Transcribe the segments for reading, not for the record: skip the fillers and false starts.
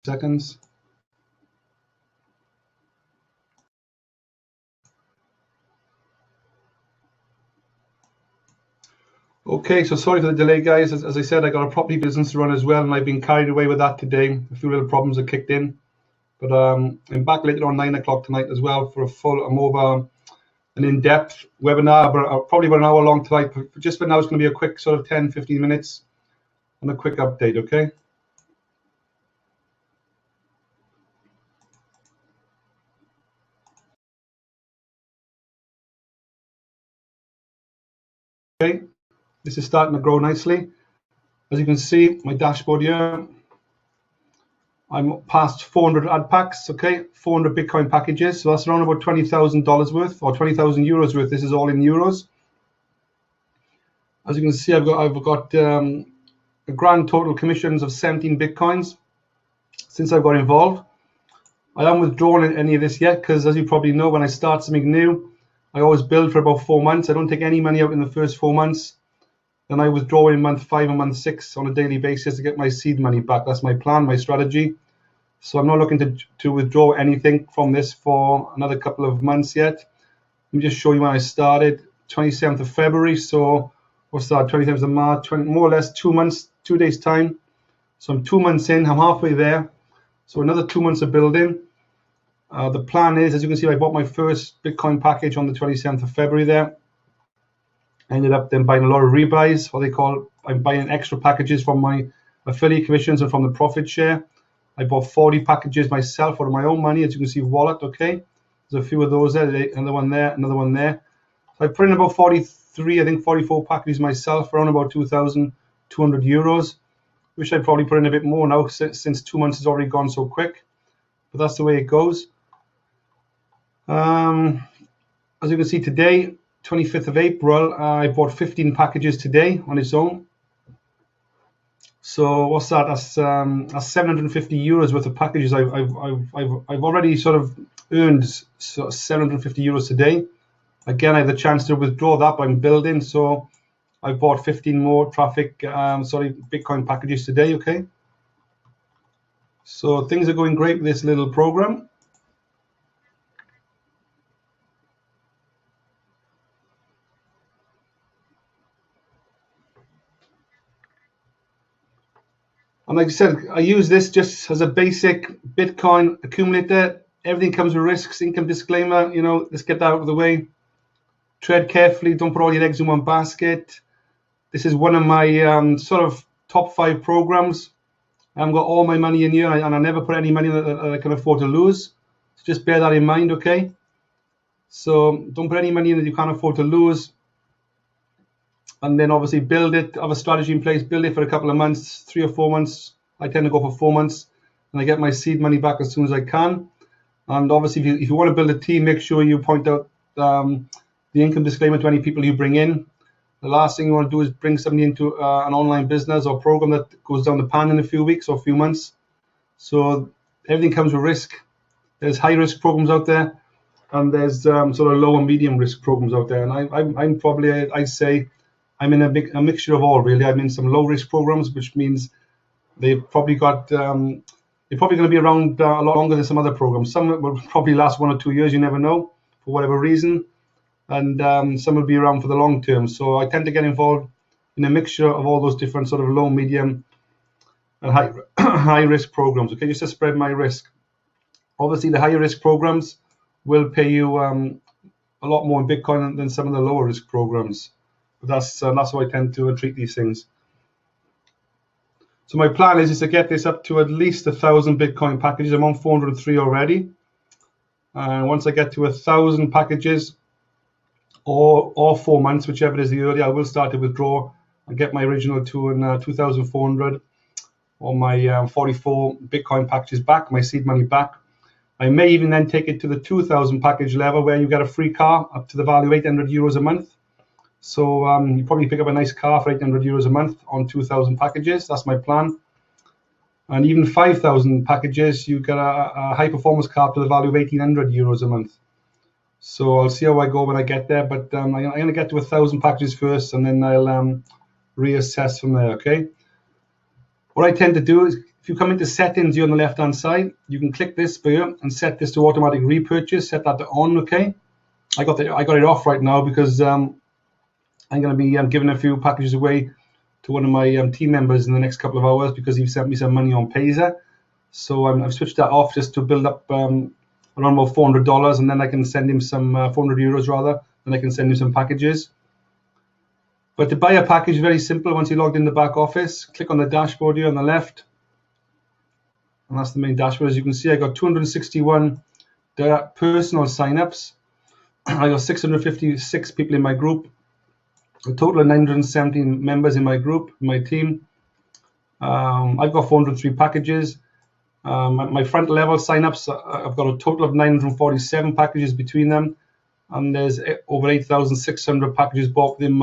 seconds. Okay, so sorry for the delay, guys. As I said, I got a property business to run as well, and I've been carried away with that today. A few little problems have kicked in, but I'm back later on 9 o'clock tonight as well for a more an in-depth webinar, but probably about an hour long tonight. But just for now, it's going to be a quick sort of 10-15 minutes and a quick update, okay? Okay, this is starting to grow nicely. As you can see, my dashboard here, I'm past 400 ad packs, okay, 400 Bitcoin packages. So that's around about $20,000 worth, or 20,000 euros worth. This is all in euros. As you can see, I've got a grand total commissions of 17 Bitcoins since I've got involved. I haven't withdrawn any of this yet because, as you probably know, when I start something new, I always build for about 4 months. I don't take any money out in the first 4 months. Then I withdraw in month 5 and month 6 on a daily basis to get my seed money back. That's my plan, my strategy. So I'm not looking to withdraw anything from this for another couple of months yet. Let me just show you when I started, 27th of February. So what's that, 27th of March, more or less 2 months, 2 days time. So I'm 2 months in, I'm halfway there. So another 2 months of building. The plan is, as you can see, I bought my first Bitcoin package on the 27th of February there. I ended up then buying a lot of rebuys, what they call, I'm buying extra packages from my affiliate commissions and from the profit share. I bought 40 packages myself out of my own money, as you can see, wallet, okay? There's a few of those there, another one there, another one there. So I put in about 43, I think 44 packages myself, around about 2,200 euros. Wish I'd probably put in a bit more now since 2 months has already gone so quick, but that's the way it goes. As you can see today, 25th of April, I bought 15 packages today on its own. So what's that? That's 750 euros worth of packages. I've already sort of earned 750 euros today. Again, I have the chance to withdraw that, but I'm building. So I bought 15 more Bitcoin packages today. Okay. So things are going great with this little program. And like I said, I use this just as a basic Bitcoin accumulator. Everything comes with risks, income disclaimer, you know, let's get that out of the way. Tread carefully, don't put all your eggs in one basket. This is one of my sort of top 5 programs. I've got all my money in here, and I never put any money that I can afford to lose. So just bear that in mind, okay? So don't put any money in that you can't afford to lose. And then obviously build it, have a strategy in place, build it for a couple of months, 3 or 4 months. I tend to go for 4 months, and I get my seed money back as soon as I can. And obviously, if you want to build a team, make sure you point out the income disclaimer to any people you bring in. The last thing you want to do is bring somebody into an online business or program that goes down the pan in a few weeks or a few months. So everything comes with risk. There's high risk programs out there, and there's sort of low and medium risk programs out there. And I'm probably, I'd say, I'm in a mixture of all, really. I'm in some low risk programs, which means they've probably got they're probably going to be around a lot longer than some other programs. Some will probably last 1 or 2 years. You never know, for whatever reason. And some will be around for the long term. So I tend to get involved in a mixture of all those different sort of low, medium, and high risk programs. Okay, just to spread my risk. Obviously, the higher risk programs will pay you a lot more in Bitcoin than some of the lower risk programs. But that's how I tend to treat these things. So my plan is to get this up to at least 1,000 Bitcoin packages. I'm on 403 already. And once I get to 1,000 packages, or 4 months, whichever is the earlier, I will start to withdraw and get my original 2,400 or my 44 Bitcoin packages back, my seed money back. I may even then take it to the 2,000 package level where you get a free car up to the value of 800 euros a month. So you probably pick up a nice car for 800 euros a month on 2,000 packages. That's my plan. And even 5,000 packages, you get a high performance car up to the value of 1,800 euros a month. So I'll see how I go when I get there, but I'm going to get to 1,000 packages first, and then I'll reassess from there, okay? What I tend to do If you come into settings here on the left hand side, you can click this here and set this to automatic repurchase. Set that to on. Okay, I got it off right now because I'm going to be giving a few packages away to one of my team members in the next couple of hours because he sent me some money on Payza. So I've switched that off just to build up around about $400, and then I can send him some 400 euros rather, and I can send him some packages. But to buy a package, very simple. Once you logged in the back office, click on the dashboard here on the left, and that's the main dashboard. As you can see, I got 261 personal signups. I got 656 people in my group, a total of 917 members in my group, my team. I've got 403 packages. My front level signups, I've got a total of 947 packages between them, and there's over 8,600 packages bought within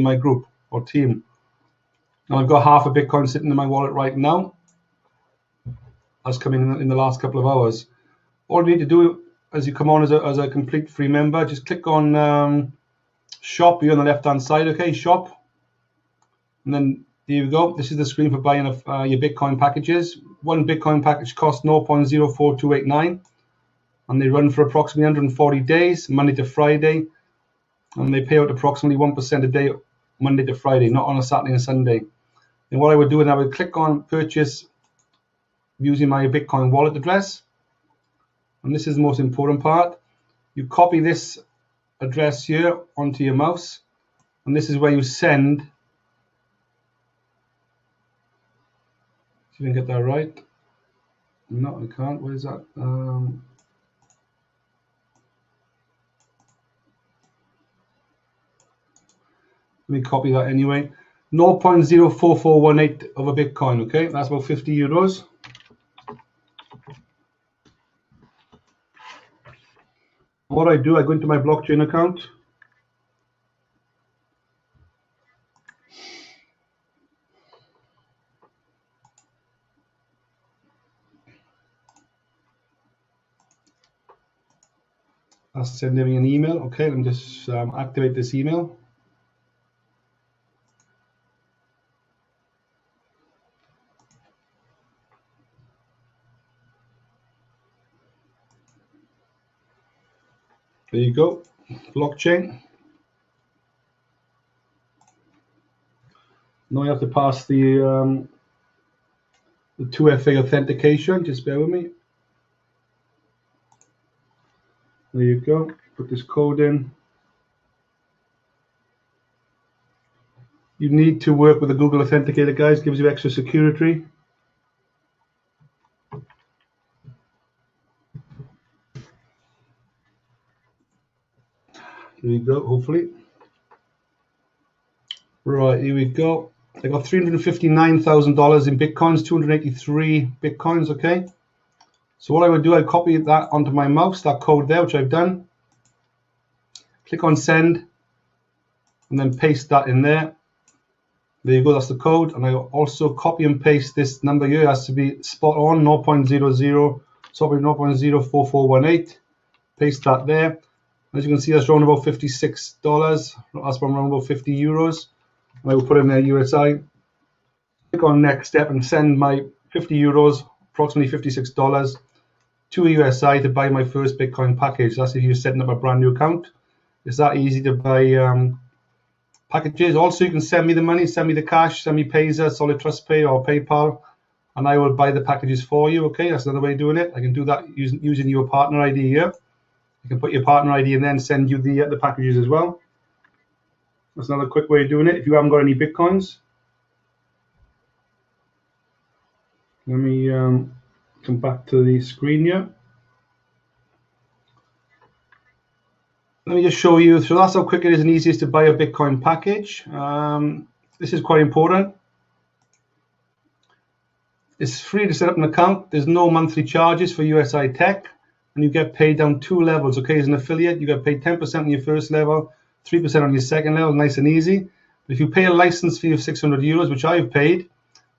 my group or team. Now I've got half a Bitcoin sitting in my wallet right now. That's coming in the last couple of hours. All you need to do as you come on as a complete free member, just click on shop here on the left hand side. Okay, shop, and then there you go. This is the screen for buying your Bitcoin packages. One Bitcoin package costs 0.04289, and they run for approximately 140 days, Monday to Friday, and they pay out approximately 1% a day, Monday to Friday, not on a Saturday and Sunday. And what I would do is I would click on purchase using my Bitcoin wallet address, and this is the most important part. You copy this address here onto your mouse, and this is where you send. See if I can get that right. No, I can't. What is that? Let me copy that anyway. 0.04418 of a Bitcoin. Okay, that's about 50 euros. What I do, I go into my blockchain account. I'll send them an email. Okay, let me just activate this email. There you go, blockchain. Now I have to pass the 2FA authentication. Just bear with me. There you go. Put this code in. You need to work with a Google Authenticator, guys. Gives you extra security. There you go, hopefully. Right, here we go. I got $359,000 in Bitcoins, 283 Bitcoins, okay? So what I would do, I'd copy that onto my mouse, that code there, which I've done. Click on send, and then paste that in there. There you go, that's the code. And I also copy and paste this number here. It has to be spot on, 0.00, sorry, 0.04418. Paste that there. As you can see, that's around about $56. That's around about 50 euros. And I will put in there USI. Click on next step and send my 50 euros, approximately $56, to a USI to buy my first Bitcoin package. That's if you're setting up a brand new account. It's that easy to buy packages. Also, you can send me the money, send me the cash, send me Payza, Solid Trust Pay, or PayPal, and I will buy the packages for you. Okay, that's another way of doing it. I can do that using your partner ID here. You can put your partner ID and then send you the packages as well. That's another quick way of doing it if you haven't got any Bitcoins. Let me come back to the screen here. Let me just show you. So that's how quick it is and easy it is to buy a Bitcoin package. This is quite important. It's free to set up an account. There's no monthly charges for USI Tech. And you get paid down 2 levels. Okay, as an affiliate, you get paid 10% on your first level, 3% on your second level, nice and easy. But if you pay a license fee of 600 euros, which I've paid,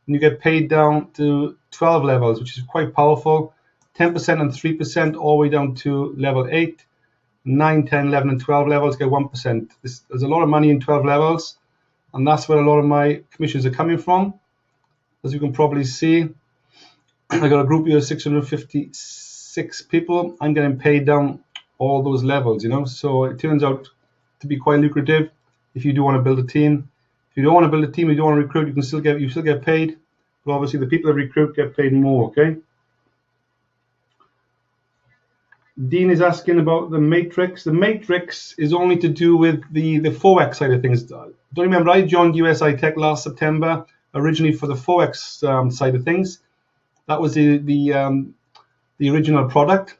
and you get paid down to 12 levels, which is quite powerful. 10% and 3% all the way down to level 8, 9, 10, 11, and 12 levels get 1%. There's a lot of money in 12 levels, and that's where a lot of my commissions are coming from. As you can probably see, I got a group here of 656 people. I'm getting paid down all those levels, so it turns out to be quite lucrative if you do want to build a team. If you don't want to build a team, you don't want to recruit, you still get paid, but obviously the people that recruit get paid more. Okay. Dean is asking about the matrix. The matrix is only to do with the Forex side of things. Don't remember, I joined USI Tech last September, originally for the Forex side of things. That was the original product,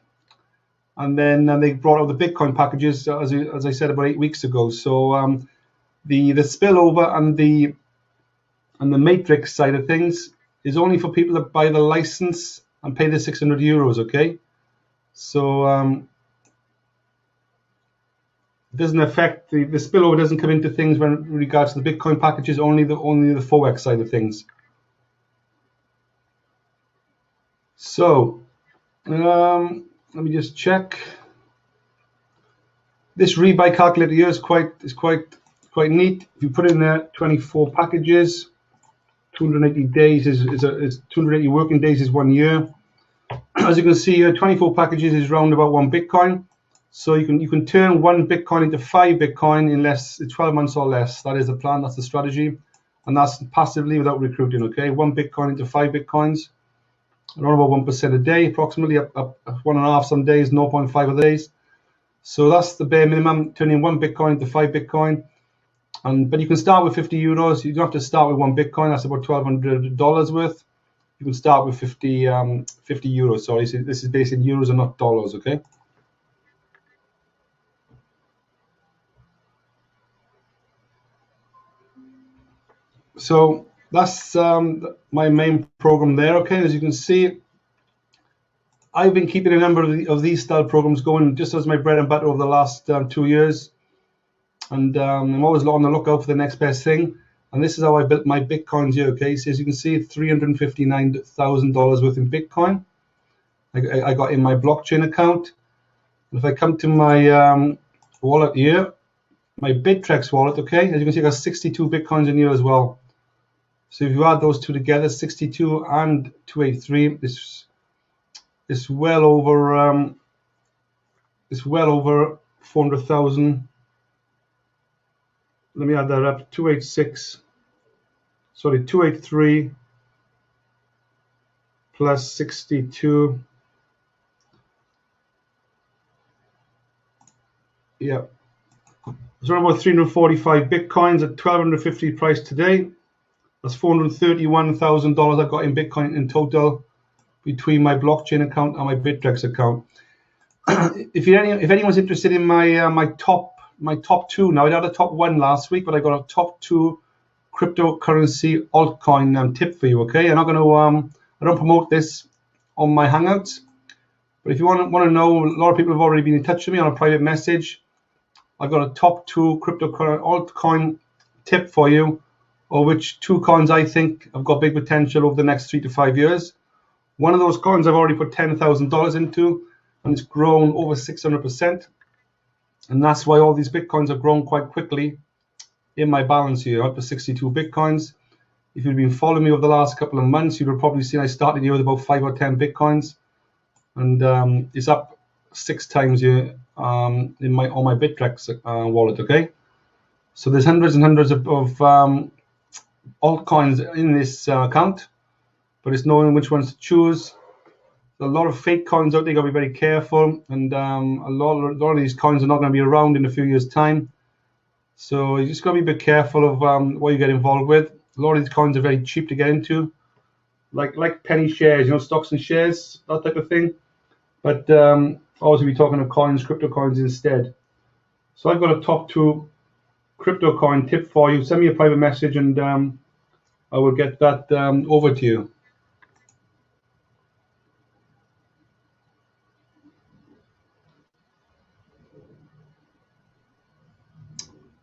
and then they brought out the Bitcoin packages, as I said, about 8 weeks ago. So the spillover and the matrix side of things is only for people that buy the license and pay the €600. Okay. So it doesn't affect the spillover. Doesn't come into things when regards to the Bitcoin packages. Only the Forex side of things. So let me just check. This rebuy calculator here is quite neat. If you put in there 24 packages, 280 days is 280 working days is 1 year. As you can see here, 24 packages is round about 1 Bitcoin. So you can turn 1 Bitcoin into 5 Bitcoin in 12 months or less. That is the plan. That's the strategy, and that's passively without recruiting. Okay, 1 Bitcoin into 5 Bitcoins, around about 1% a day, approximately up 1.5 some days, 0.5 other days. So that's the bare minimum, turning 1 Bitcoin into 5 Bitcoin. But you can start with €50. You don't have to start with 1 Bitcoin. That's about $1,200 worth. You can start with 50 euros. Sorry, so this is based in euros and not dollars. Okay. So that's my main program there. Okay, as you can see, I've been keeping a number of these style programs going just as my bread and butter over the last 2 years, and I'm always on the lookout for the next best thing. And this is how I built my Bitcoins here. Okay, so as you can see, $359,000 worth in Bitcoin I got in my blockchain account. And if I come to my wallet here, my Bittrex wallet, okay, as you can see, I got 62 Bitcoins in here as well. So if you add those two together, 62 and 283, it's well over 400,000. Let me add that up. 283 plus 62. Yeah. It's around about 345 Bitcoins at 1,250 price today. That's $431,000 I got in Bitcoin in total between my blockchain account and my Bittrex account. If anyone's interested in my top two, now I had a top one last week, but I got a top 2 cryptocurrency altcoin tip for you. Okay, I'm not going to I don't promote this on my Hangouts, but if you want to know, a lot of people have already been in touch with me on a private message. I've got a top 2 cryptocurrency altcoin tip for you, or which 2 coins I think have got big potential over the next 3 to 5 years. One of those coins I've already put $10,000 into, and it's grown over 600%. And that's why all these Bitcoins have grown quite quickly in my balance here, up to 62 Bitcoins. If you've been following me over the last couple of months, you've probably seen I started here with about 5 or 10 Bitcoins, and it's up 6 times here on my Bittrex wallet. Okay, so there's hundreds and hundreds of altcoins in this account, but it's knowing which ones to choose. There's a lot of fake coins out there. You got to be very careful, and a lot of these coins are not going to be around in a few years' time. So you just got to be a bit careful of what you get involved with. A lot of these coins are very cheap to get into, like penny shares, stocks and shares, that type of thing. But obviously we're talking of coins, crypto coins instead. So I've got a top 2 crypto coin tip for you. Send me a private message, and I will get that over to you.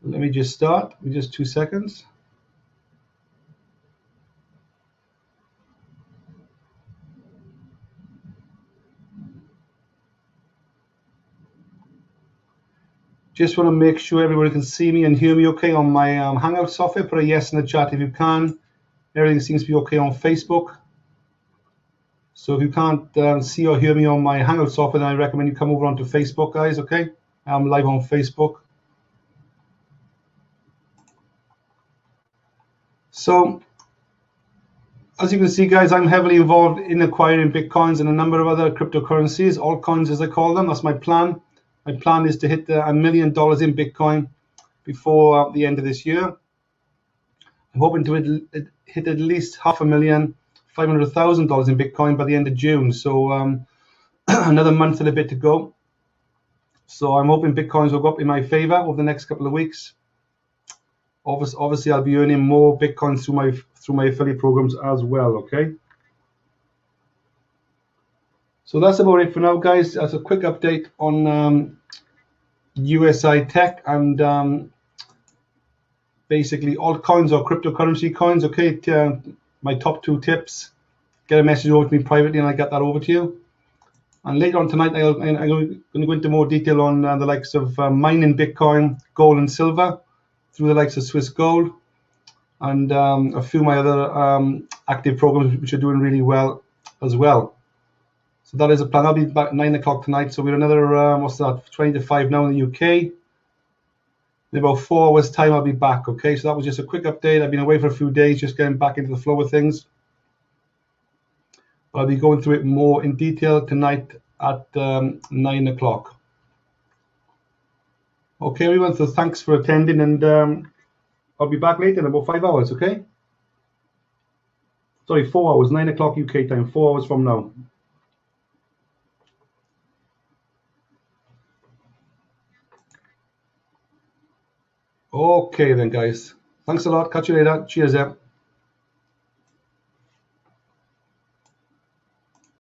Let me just start with just 2 seconds. Just want to make sure everybody can see me and hear me okay on my Hangout software. Put a yes in the chat if you can. Everything seems to be okay on Facebook. So if you can't see or hear me on my Hangout software, then I recommend you come over onto Facebook, guys, okay? I'm live on Facebook. So as you can see, guys, I'm heavily involved in acquiring Bitcoins and a number of other cryptocurrencies, altcoins as I call them. That's my plan. My plan is to hit $1 million in Bitcoin before the end of this year. I'm hoping to hit at least $500,000, $500,000 in Bitcoin by the end of June. So another month and a bit to go. So I'm hoping Bitcoins will go up in my favor over the next couple of weeks. Obviously, I'll be earning more Bitcoins through my affiliate programs as well. Okay. So that's about it for now, guys. That's a quick update on USI Tech and basically altcoins or cryptocurrency coins. Okay, my top 2 tips. Get a message over to me privately, and I get that over to you. And later on tonight, I'm going to go into more detail on the likes of mining Bitcoin, gold, and silver through the likes of Swiss Gold, and a few of my other active programs which are doing really well as well. So that is a plan. I'll be back 9 o'clock tonight. So we're another, 20 to 5 now in the UK. In about 4 hours' time, I'll be back. Okay, so that was just a quick update. I've been away for a few days, just getting back into the flow of things. I'll be going through it more in detail tonight at 9 o'clock. Okay, everyone, so thanks for attending, and I'll be back later in about 5 hours, okay? Sorry, 4 hours, 9 o'clock UK time, 4 hours from now. Okay then, guys. Thanks a lot. Catch you later. Cheers, yeah.